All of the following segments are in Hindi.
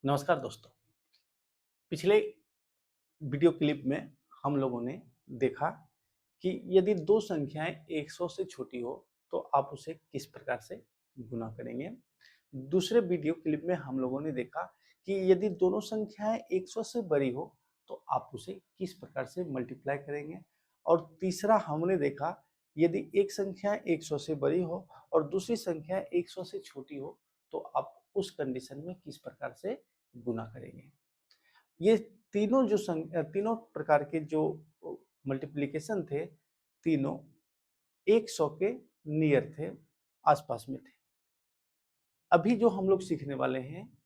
नमस्कार दोस्तों। पिछले वीडियो क्लिप में हम लोगों ने देखा कि यदि दो संख्याएं 100 से छोटी हो तो आप उसे किस प्रकार से गुना करेंगे। दूसरे वीडियो क्लिप में हम लोगों ने देखा कि यदि दोनों संख्याएं 100 से बड़ी हो तो आप उसे किस प्रकार से मल्टीप्लाई करेंगे। और तीसरा हमने देखा यदि एक संख्या 100 से बड़ी हो और दूसरी संख्या 100 से छोटी हो तो आप उस कंडीशन में किस प्रकार से गुना करेंगे। ये तीनों प्रकार के जो मल्टीप्लिकेशन थे, तीनों 100 के नियर थे, आसपास में थे। अभी जो हम लोग सीखने वाले हैं,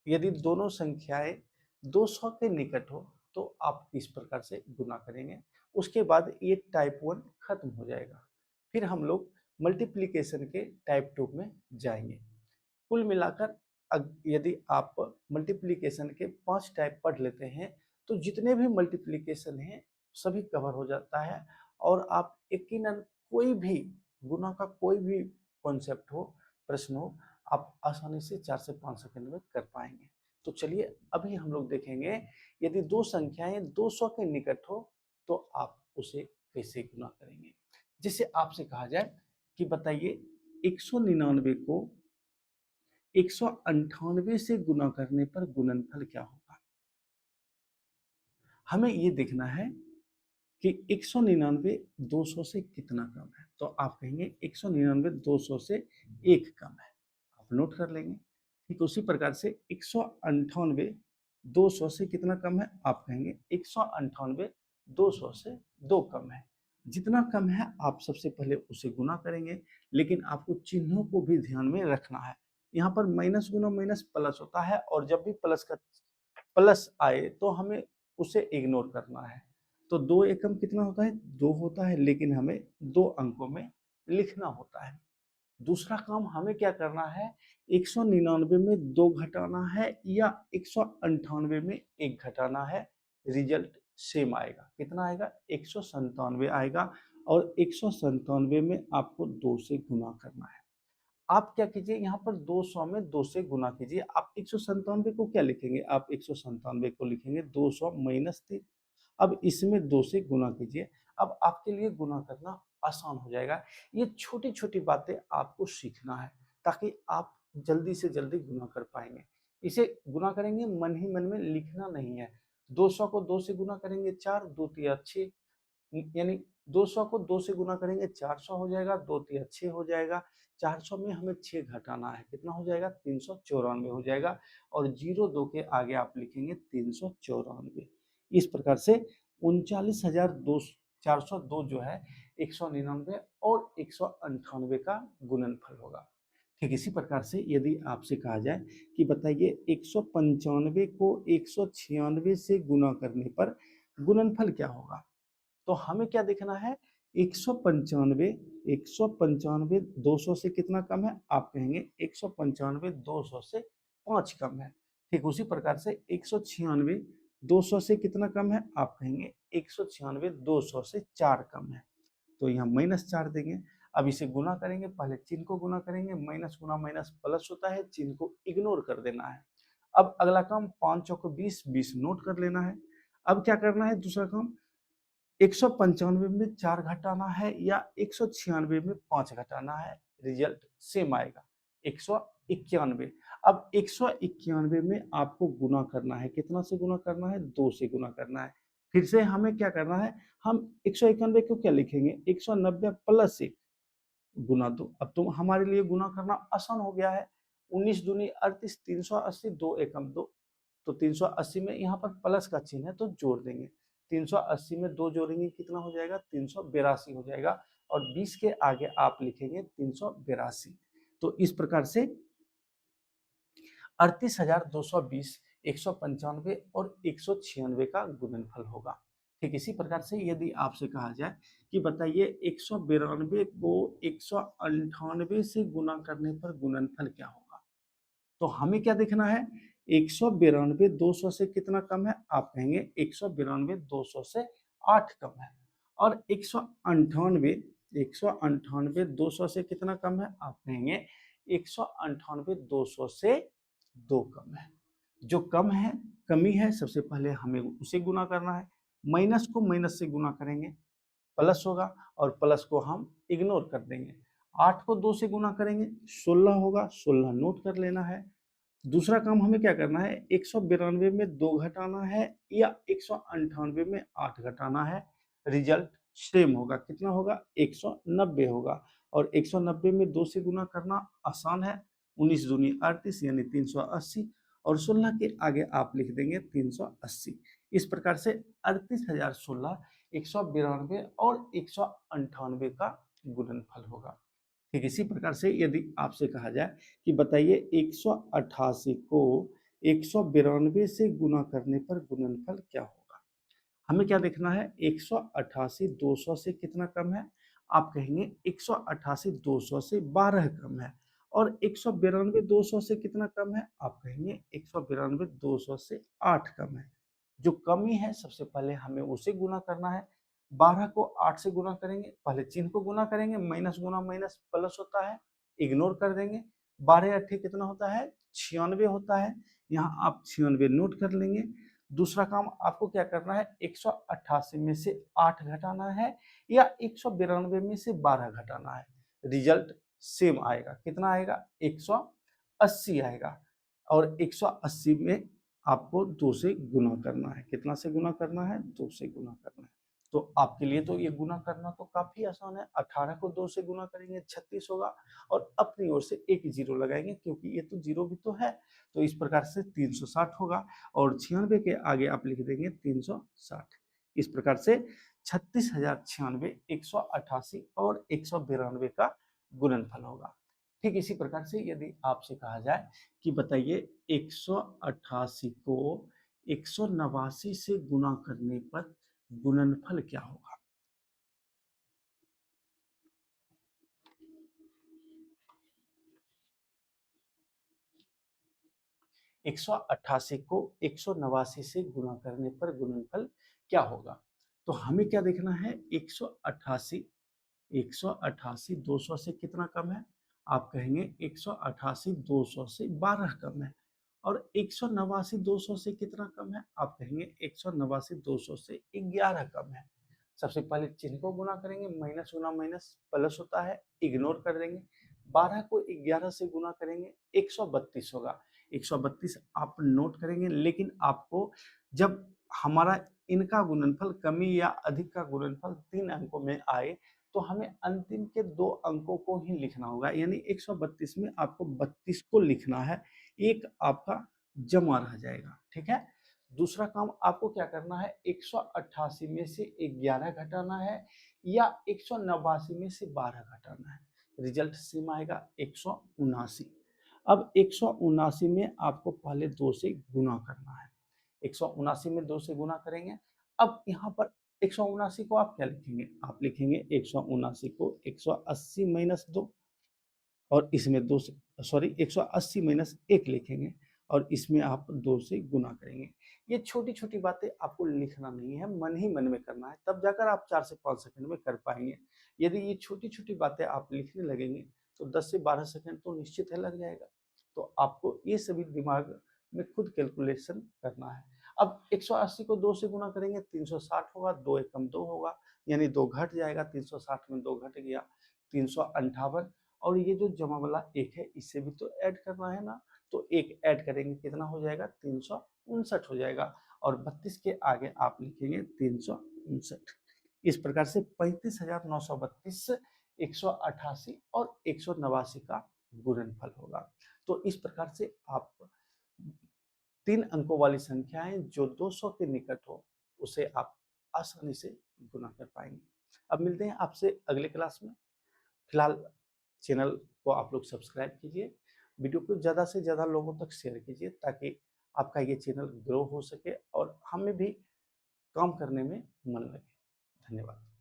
यदि दोनों संख्याएं 200 के निकट हो तो आप किस प्रकार से गुना करेंगे। उसके बाद ये टाइप 1 खत्म हो जाएगा, फिर हम लोग मल्टीप्लिकेशन के टाइप 2 में जाएंगे। कुल मिलाकर यदि आप मल्टीप्लिकेशन के 5 टाइप पढ़ लेते हैं तो जितने भी मल्टीप्लिकेशन हैं सभी कवर हो जाता है और आप यकीनन कोई भी गुना का कोई भी कॉन्सेप्ट हो, प्रश्न हो, आप आसानी से 4 से 5 सेकंड में कर पाएंगे। तो चलिए अभी हम लोग देखेंगे यदि दो संख्याएं 200 के निकट हो तो आप उसे कैसे गुना करेंगे। जैसे आपसे कहा जाए कि बताइए 199 को 198 से गुना करने पर गुणनफल क्या होगा। हमें ये देखना है कि 199 200 से कितना कम है। तो आप कहेंगे 199 200 से 1 कम है, आप नोट कर लेंगे। ठीक उसी प्रकार से 198 200 से कितना कम है, आप कहेंगे 198 200 से 2 कम है। जितना कम है आप सबसे पहले उसे गुना करेंगे, लेकिन आपको चिन्हों को भी ध्यान में रखना है। यहाँ पर माइनस गुना माइनस प्लस होता है और जब भी प्लस आए तो हमें उसे इग्नोर करना है। तो 2 एकम कितना होता है, 2 होता है, लेकिन हमें 2 अंकों में लिखना होता है। दूसरा काम हमें क्या करना है, 199 में 2 घटाना है या 198 में 1 घटाना है। रिजल्ट सेम आएगा। कितना आएगा, 197 आएगा और 197 में आपको 2 से गुना करना है। आप क्या कीजिए, यहाँ पर 200 में 2 से गुना कीजिए। आप 197 को क्या लिखेंगे, आप 197 को लिखेंगे 200 माइनस 3। अब इसमें 2 से गुना कीजिए। अब आपके लिए गुना करना आसान हो जाएगा। ये छोटी छोटी बातें आपको सीखना है ताकि आप जल्दी से जल्दी गुना कर पाएंगे। इसे गुना करेंगे मन ही मन में, लिखना नहीं है। 200 को 2 से गुना करेंगे 4, 2 तिया 6, यानी 200 को 2 से गुना करेंगे 400 हो जाएगा, 2 तिया 6 हो जाएगा। 400 में हमें 6 घटाना है, कितना हो जाएगा, 394 हो जाएगा। और 02 के आगे आप लिखेंगे 394। इस प्रकार से 39,402 जो है 199 और 198 का गुणनफल होगा। ठीक इसी प्रकार से यदि आपसे कहा जाए कि बताइए 195 को 196 से गुना करने पर गुणनफल क्या होगा, तो हमें क्या देखना है, 195 195 200 से कितना कम है, आप कहेंगे 195 200 से 5 कम है। ठीक उसी प्रकार से 196 200 से कितना कम है, आप कहेंगे 196 200 से 4 कम है। तो यहाँ -4 देंगे। अब इसे गुना करेंगे, पहले चिन्ह को गुना करेंगे, माइनस गुना माइनस प्लस होता है, चिन्ह को इग्नोर कर देना है। अब अगला काम 5 चौको 20, 20 नोट कर लेना है। अब क्या करना है, दूसरा काम 195 में 4 घटाना है या 196 में 5 घटाना है। रिजल्ट सेम आएगा, 191। अब 191 में आपको गुना करना है, कितना से गुना करना है, 2 से गुना करना है। फिर से हमें क्या करना है, हम 191 को क्या लिखेंगे, 190 प्लस 1 गुना 2। अब तो हमारे लिए गुना करना आसान हो गया है। 19 दूनी 38, 380, 2 एकम 2। तो 380 में यहाँ पर प्लस का चिन्ह है तो जोड़ देंगे। 380 में 2 जोड़ेंगे कितना हो जाएगा, 382 हो जाएगा। और 20 के आगे आप लिखेंगे 382। तो इस प्रकार से 38,220, 195 और 196 का गुणनफल होगा। ठीक इसी प्रकार से यदि आपसे कहा जाए कि बताइए 192 को 198 से गुना करने पर गुणनफल क्या होगा, तो हमें क्या देखना है, 192 200 से कितना कम है, आप कहेंगे 192 200 से 8 कम है। और 198 200 से कितना कम है, आप कहेंगे 198 200 से 2 कम है। जो कम है, कमी है, सबसे पहले हमें उसे गुना करना है। माइनस को माइनस से गुना करेंगे, प्लस होगा और प्लस को हम इग्नोर कर देंगे। 8 को 2 से गुना करेंगे, 16 होगा, 16 नोट कर लेना है। दूसरा काम हमें क्या करना है, 192 में 2 घटाना है या 198 में 8 घटाना है। रिजल्ट सेम होगा, कितना होगा, 190 होगा। और 190 में 2 से गुना करना आसान है, 19 दूनी 38 यानी 380 और 16 के आगे आप लिख देंगे 380। इस प्रकार से 38,016 192 और 198 का गुणनफल होगा। ठीक इसी प्रकार से यदि आपसे कहा जाए कि बताइए 188 को 192 से गुना करने पर गुणनफल क्या होगा, हमें क्या देखना है, 188 200 से कितना कम है, आप कहेंगे 188 200 से 12 कम है। और 192 200 से कितना कम है, आप कहेंगे 192 200 से 8 कम है। जो कमी है सबसे पहले हमें उसे गुना करना है। 12 को 8 से गुना करेंगे, पहले चिन्ह को गुना करेंगे, माइनस गुना माइनस प्लस होता है, इग्नोर कर देंगे। 12 अट्ठे कितना होता है, 96 होता है, यहाँ आप 96 नोट कर लेंगे। दूसरा काम आपको क्या करना है, 188 में से 8 घटाना है या 192 में से 12 घटाना है। रिजल्ट सेम आएगा, कितना आएगा, 180 आएगा। और 180 में आपको 2 से गुना करना है, कितना से गुना करना है, 2 से गुना करना है। तो आपके लिए तो ये गुना करना तो काफी आसान है। 18 को 2 से गुना करेंगे 36 होगा और अपनी ओर से एक जीरो लगाएंगे क्योंकि ये तो जीरो भी तो है। तो इस प्रकार से 360 होगा और 96 के आगे आप लिख देंगे 360। इस प्रकार से 36,096 188 और 192 का गुणनफल होगा। ठीक इसी प्रकार से यदि आपसे कहा जाए कि बताइए 188 को 189 से गुना करने पर गुणनफल क्या होगा, 188 को 189 से गुना करने पर गुणनफल क्या होगा। तो हमें क्या देखना है, 188 200 से कितना कम है, आप कहेंगे 188 200 से 12 कम है। और 189 200 से कितना कम है, आप कहेंगे 189 200 से 11 कम है। सबसे पहले चिन्ह को गुना करेंगे, माइनस गुना माइनस प्लस होता है, इग्नोर कर देंगे। 12 को 11 से गुना करेंगे 132 होगा, 132 आप नोट करेंगे। लेकिन आपको जब हमारा इनका गुणनफल कमी या अधिक का गुणनफल 3 अंकों में आए तो हमें अंतिम के 2 अंकों को ही लिखना होगा, यानी 132 में आपको 32 को लिखना है, एक आपका जमा रह जाएगा। ठीक है, दूसरा काम आपको क्या करना है, 188 में से 11 घटाना है या 189 में से 12 घटाना है। रिजल्ट सेम आएगा, 179। अब 179 में आपको पहले 2 से गुना करना है, 179 में 2 से गुना करेंगे। अब यहाँ पर 179 को आप क्या लिखेंगे, आप लिखेंगे 179 को 180 माइनस 2 और इसमें 2 से 180 माइनस 1 लिखेंगे और इसमें आप 2 से गुना करेंगे। ये छोटी-छोटी बातें आपको लिखना नहीं है, मन ही मन में करना है, तब जाकर आप 4 से 5 सेकंड में कर पाएँगे। यदि ये छोटी-छोटी बातें आप लिखने लगेंगे, तो 10 से 12 सेकंड तो निश्चित है लग जाएगा। तो आपको ये सभी दिमाग में खुद कैलकुलेशन करना है। अब 180 को 2 से गुणा करेंगे 360 होगा, 2 एकम 2 होगा, यानी 2 घट जाएगा, 360 में 2 घट गया, 358। और ये जो जमा वाला एक है इसे भी तो ऐड करना है ना, तो एक ऐड करेंगे कितना हो जाएगा, 359 हो जाएगा। और 32 के आगे आप लिखेंगे 359। इस प्रकार से 35,932 188 और 189 का गुणनफल होगा। तो इस प्रकार से आप 3 अंकों वाली संख्याएं जो 200 के निकट हो उसे आप आसानी से गुना कर पाएंगे। अब मिलते हैं आपसे अगले क्लास में। फिलहाल चैनल को आप लोग सब्सक्राइब कीजिए, वीडियो को ज़्यादा से ज़्यादा लोगों तक शेयर कीजिए ताकि आपका ये चैनल ग्रो हो सके और हमें भी काम करने में मन लगे। धन्यवाद।